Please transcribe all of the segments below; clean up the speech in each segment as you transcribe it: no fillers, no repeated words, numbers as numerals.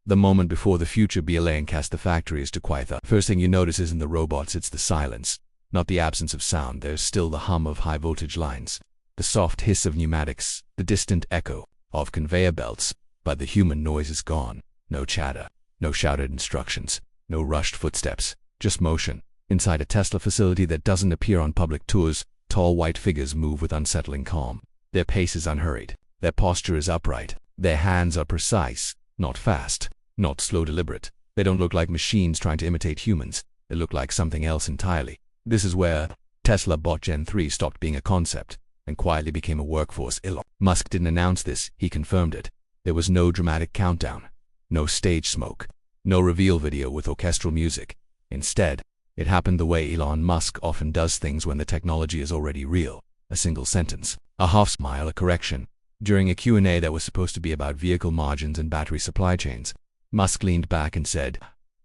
The moment before the future BLA cast the factory is to quiet the first thing you notice isn't the robots, it's the silence. Not the absence of sound, there's still the hum of high-voltage lines, the soft hiss of pneumatics, the distant echo of conveyor belts, but the human noise is gone. No chatter, no shouted instructions, no rushed footsteps, just motion. Inside a Tesla facility that doesn't appear on public tours, tall white figures move with unsettling calm. Their pace is unhurried, their posture is upright, their hands are precise, not fast, not slow deliberate. They don't look like machines trying to imitate humans, they look like something else entirely. This is where Tesla Bot Gen 3 stopped being a concept and quietly became a workforce. Elon Musk didn't announce this, he confirmed it. There was no dramatic countdown, no stage smoke, no reveal video with orchestral music. Instead, it happened the way Elon Musk often does things when the technology is already real. A single sentence, a half smile, a correction. During a Q&A that was supposed to be about vehicle margins and battery supply chains, Musk leaned back and said,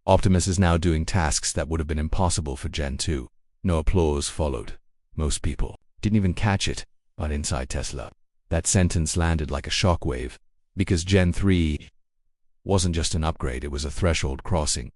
"Optimus is now doing tasks that would have been impossible for Gen 2. No applause followed. Most people didn't even catch it, but inside Tesla, that sentence landed like a shockwave, because Gen 3 wasn't just an upgrade, it was a threshold crossing.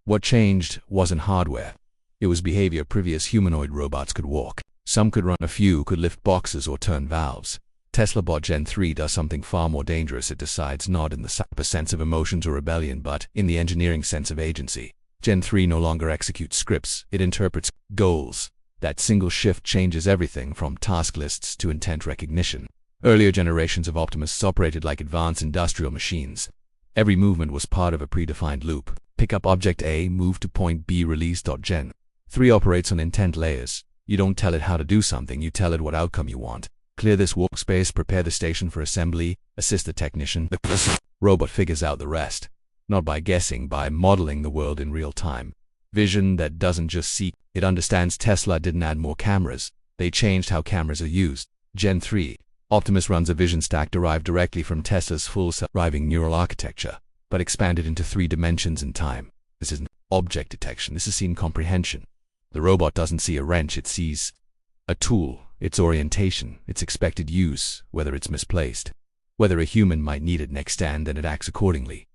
What changed wasn't hardware, it was behavior. Previous humanoid robots could walk, some could run, a few could lift boxes or turn valves. Tesla Bot Gen 3 does something far more dangerous. It decides not in the sense of emotions or rebellion, but in the engineering sense of agency. Gen 3 no longer executes scripts, it interprets goals. That single shift changes everything from task lists to intent recognition. Earlier generations of Optimus operated like advanced industrial machines. Every movement was part of a predefined loop. Pick up object A, move to point B, release. Gen 3 operates on intent layers. You don't tell it how to do something, you tell it what outcome you want. Clear this workspace, prepare the station for assembly, assist the technician. The robot figures out the rest. Not by guessing, by modeling the world in real time. Vision that doesn't just see, it understands. Tesla didn't add more cameras, they changed how cameras are used. Gen 3, Optimus runs a vision stack derived directly from Tesla's full self-driving neural architecture, but expanded into 3 dimensions in time. This isn't object detection, this is scene comprehension. The robot doesn't see a wrench, it sees a tool, its orientation, its expected use, whether it's misplaced, whether a human might need it next, and then it acts accordingly.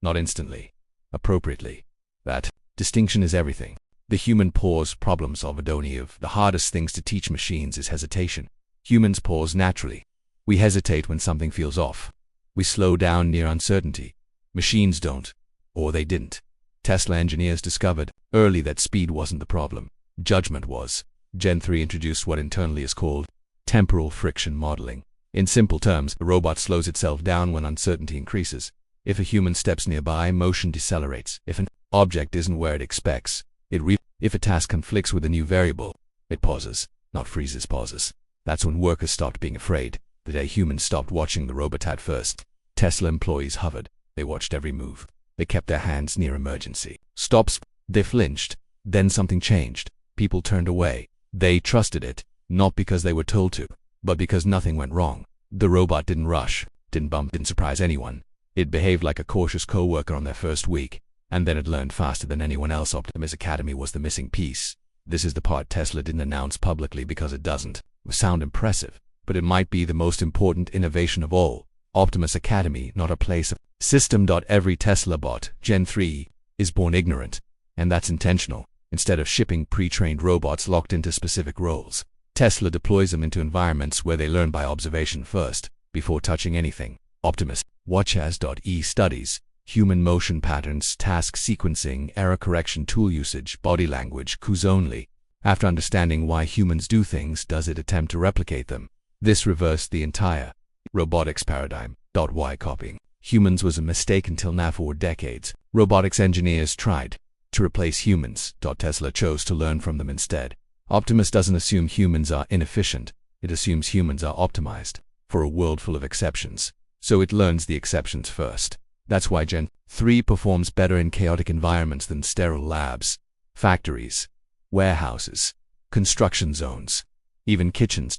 Not instantly, appropriately. That distinction is everything. The human pause, problem solver. Of the hardest things to teach machines is hesitation. Humans pause naturally. We hesitate when something feels off. We slow down near uncertainty. Machines don't, or they didn't. Tesla engineers discovered early that speed wasn't the problem, judgment was. Gen 3 introduced what internally is called temporal friction modeling. In simple terms, the robot slows itself down when uncertainty increases. If a human steps nearby, motion decelerates. If an object isn't where it expects, if a task conflicts with a new variable, it pauses, not freezes, pauses. That's when workers stopped being afraid, the day humans stopped watching the robot at first. Tesla employees hovered, they watched every move. They kept their hands near emergency stops. They flinched. Then something changed. People turned away. They trusted it, not because they were told to, but because nothing went wrong. The robot didn't rush, didn't bump, didn't surprise anyone. It behaved like a cautious co-worker on their first week, and then it learned faster than anyone else. Optimus Academy was the missing piece. This is the part Tesla didn't announce publicly because it doesn't sound impressive, but it might be the most important innovation of all. Optimus Academy, not a place of system. Every Tesla bot, Gen 3, is born ignorant, and that's intentional. Instead of shipping pre-trained robots locked into specific roles, Tesla deploys them into environments where they learn by observation first, before touching anything. Optimus Watch-as.e studies human motion patterns, task sequencing, error correction, tool usage, body language, cues only. After understanding why humans do things, does it attempt to replicate them? This reversed the entire robotics paradigm. Why copying humans was a mistake until now. For decades, robotics engineers tried to replace humans. Tesla chose to learn from them instead. Optimus doesn't assume humans are inefficient, it assumes humans are optimized for a world full of exceptions. So it learns the exceptions first. That's why Gen 3 performs better in chaotic environments than sterile labs, factories, warehouses, construction zones, even kitchens.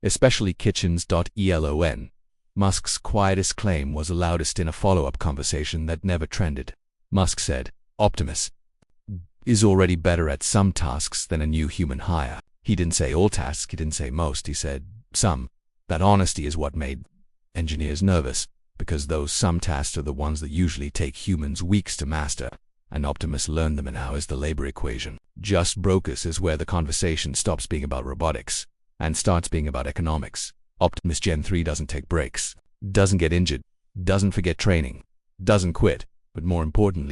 Especially kitchens. Elon Musk's quietest claim was the loudest in a follow-up conversation that never trended. Musk said, "Optimus is already better at some tasks than a new human hire." He didn't say all tasks, he didn't say most, he said some. That honesty is what made engineers nervous, because those some tasks are the ones that usually take humans weeks to master, and Optimus learned them in hours. The labor equation just broke us is where the conversation stops being about robotics and starts being about economics. Optimus Gen 3 doesn't take breaks, doesn't get injured, doesn't forget training, doesn't quit, but more importantly,